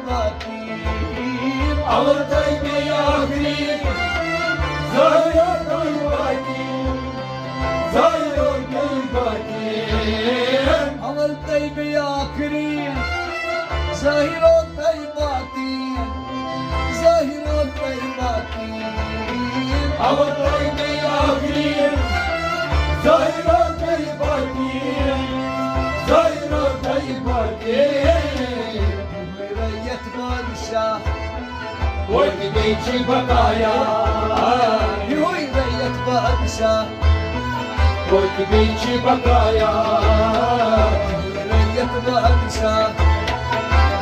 طيباتين على طيب يا غريب زاير طيباتين زاير طيباتين على الطيب يا كريم زاهر طيباتين زاهر طيباتين على طيب يا غريب زاير طيباتين زاير طيباتين ريت بالشاه وقت بيجي بقايا يوي ريت بالشاه وقت بيجي بقايا ريت بالشاه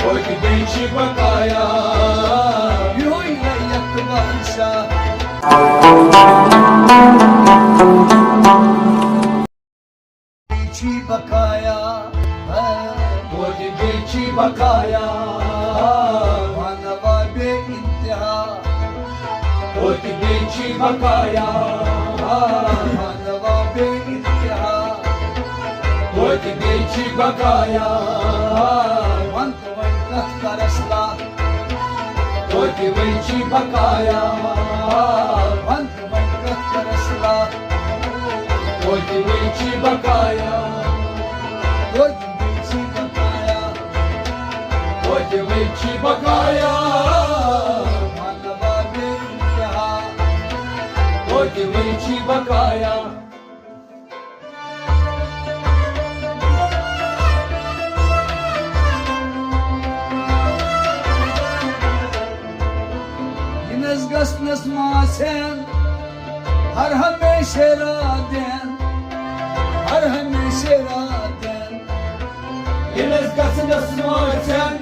وقت بيجي بقايا يوي ريت بالشاه بيجي بقايا وقت بيجي بقايا وانا بابي انتهى وقت بيجي بقايا وانا بابي انتهى وقت بيجي بقايا وانت وين تذكر اصلاح وقت بيجي بقايا وانت وين تذكر اصلاح وقت بيجي بقايا وين بيجي بقايا وقت بيجي بقايا وانا بابي انتهى وقت بيجي بقايا ينز قصنس ما سن هر همیشه رادن هر همیشه رادن Yine kasını smarten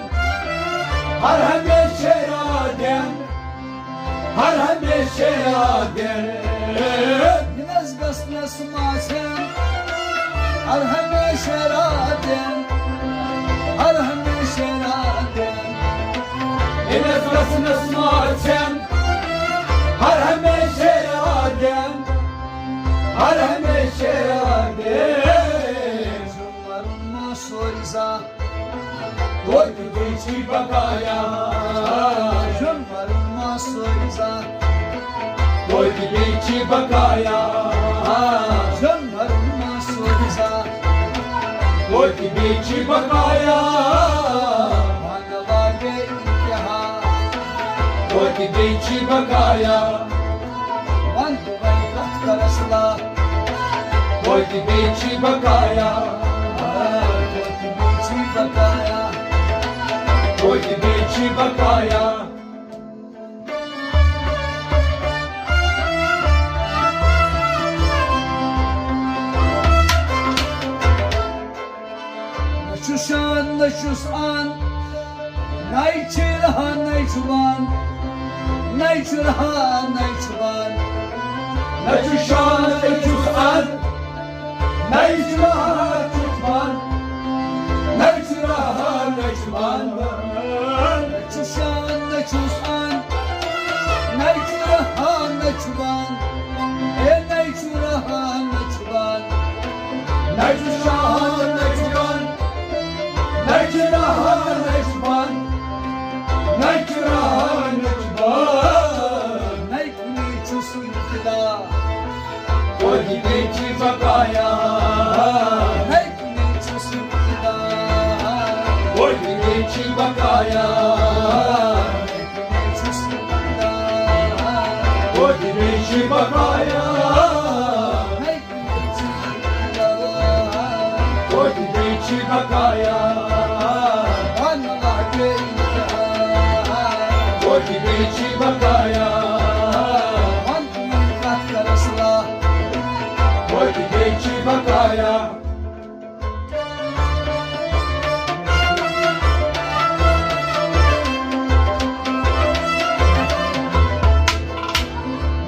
Har hemşe yaden Har hemşe yaden ينز قصنس ما سن هر همیشه رادن هر همیشه رادن Yine kasını smarten Har hemşe yaden Har hemşe yaden Zumaruma soriza Koy geçi bakaya Zumaruma soriza Koy geçi bakaya Zumaruma soriza Koy geçi bakaya Bana bage intiha Koy geçi bakaya Vantu vay katkar asla Koy geçi bakaya Koti bichi bakaya Koy geçi bakaya Naçuşan naçusan Nayçırha nayçuban Nayçırha nayçuban Neçuşan neçusan Neçuraha tutman Neçuraha neçman Naçuşan naçusan Nayçırha nayçuban Nayçırha nayçuban Neçuşan neçman Neçuraha neçman Neçuraha neçman Naykuni çusu iktida Koy geçi bakaya Naykuni çusu iktida Koy geçi bakaya Naykuni çusu iktida Koy geçi bakaya Naykuni çusu iktida Koy geçi bakaya Bana bage intiha Koy geçi bakaya Vantu vay katkar asla Koy geçi bakaya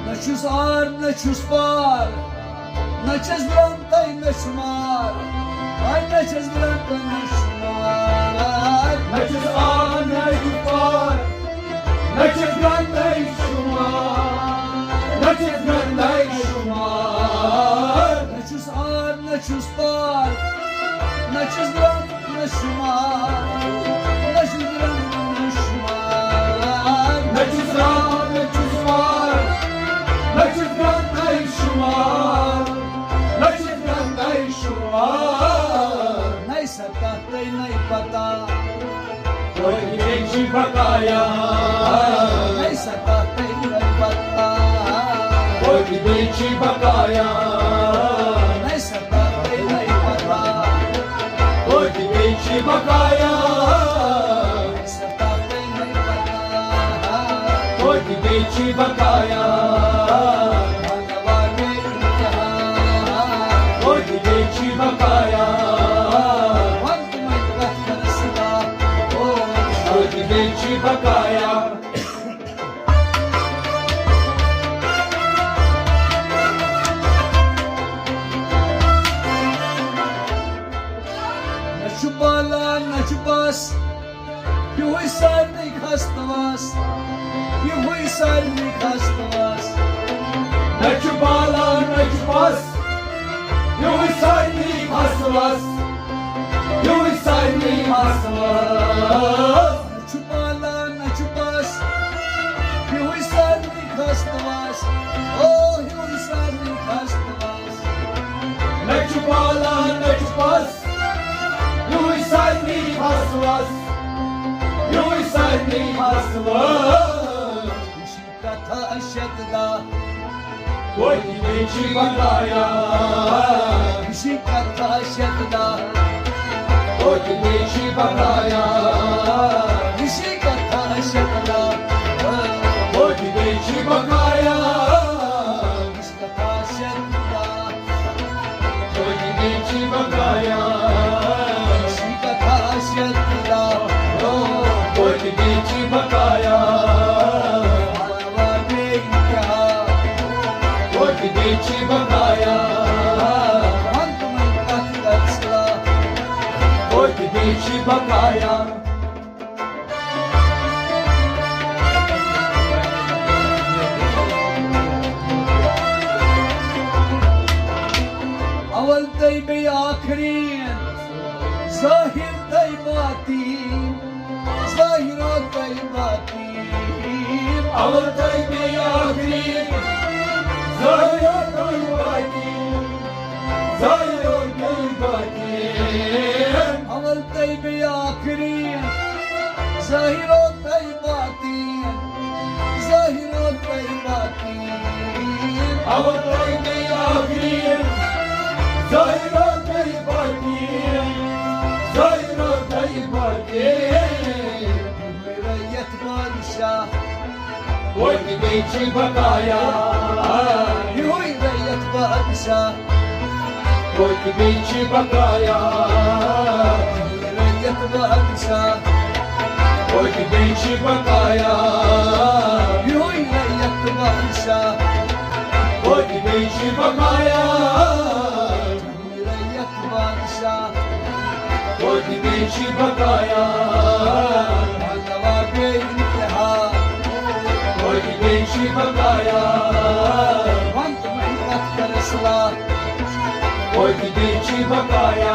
Naçus ar naçus bar Naçız brantay naçmar Ay naçız brantay naçmar Neçiz an neçiz var Neçiz gan neçuma Neçiz gan neçuma Naçus ar naçus bar Naçız brantay naçmar Naçız brantay naçmar Oi gideci bakaya Nay sakatay nay bata Oi gideci bakaya Nay sakatay nay bata Oi gideci bakaya Nay sakatay nay bata Oi gideci bakaya Bhagavane imtihan Oi gideci bakaya Quanto mais gastarasla Oh Oi gideci bakaya Naçubala naçubas Yuhuy sarni khastavas Yuhuy sarni khastavas Naçubala naçubas Yuvisayni hasvas Yuvisayni hasvas Naçubala naçubas Yuhuy sarni khastavas Oh yuhuy sarni khastavas Naçubala naçubas Yuvisayni hasvas Yuvisayni hasvas Shikata ashadda Koy gideci bakaya Shikata ashadda Koy gideci bakaya Shikata ashadda Koy gideci bakaya Shikata ashadda Koy gideci bakaya Shikata ashadda Koy gideci bakaya Bhagavane imtihan Koy gideci bakaya Quanto mais gastarasla Koy gideci bakaya अवल तय बे आखरीन जाहिर तय बातीन जाहिरो तय बातीन Avantay be akri Zahir koy baki Zahir koy baki अवल तय बे आखरीन जाहिरो तय बातीन जाहिरो तय बातीन Avantay be akri Zahir koy baki Zahir koy baki रैयत बादशाह Koy gideci bakaya हुई रैयत बादशाह Koy gideci bakaya रैयत बादशाह Koy gideci bakaya हुई रैयत बादशाह Koy gideci bakaya रैयत बादशाह Koy gideci bakaya भगवाने imtihan Koy gideci bakaya Quanto mais gastarasla Koy gideci bakaya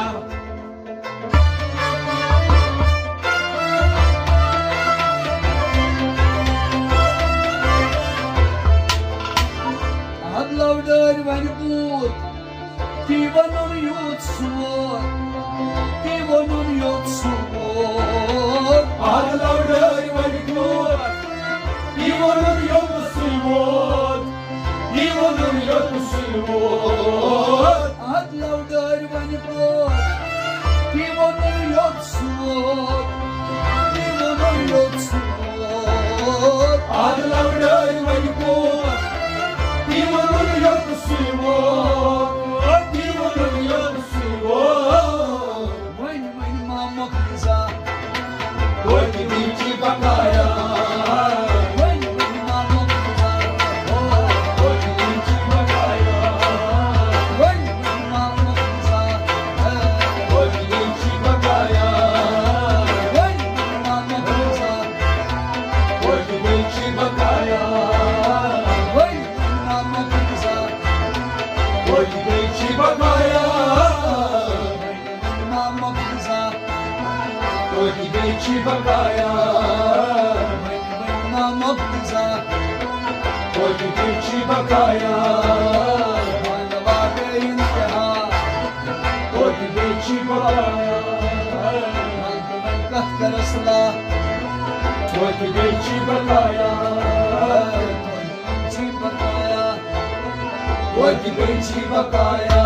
Adlavdar vanibut Divanun yutsur Divanun yutsur Ağlar varıyor Divanın yoksul var Divanın yoksul var Adlavdar vanibut Divanun yutsur Divanun yutsur Ağlar varıyor Divanın yoksul var Divanın yoksul var Mãe mama kıza Koy gideci bakaya Mãe mama kıza Koy gideci bakaya Mãe mama kıza Koy gideci bakaya Mãe mama kıza Koy gideci bakaya Mãe mama kıza Koy gideci bakaya Mama kıza Koy gideci bakaya Mama kıza Koy gideci bakaya Bhagavane imtihan Koy gideci bakaya Quanto mais gastarasla Toki Beyçi Bakaya, Toki bakaya, Toki Beyçi Bakaya.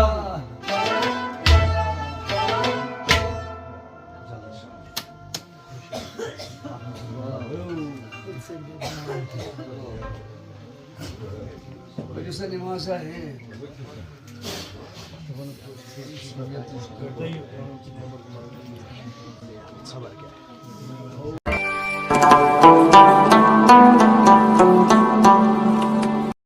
पैसा निवास आहे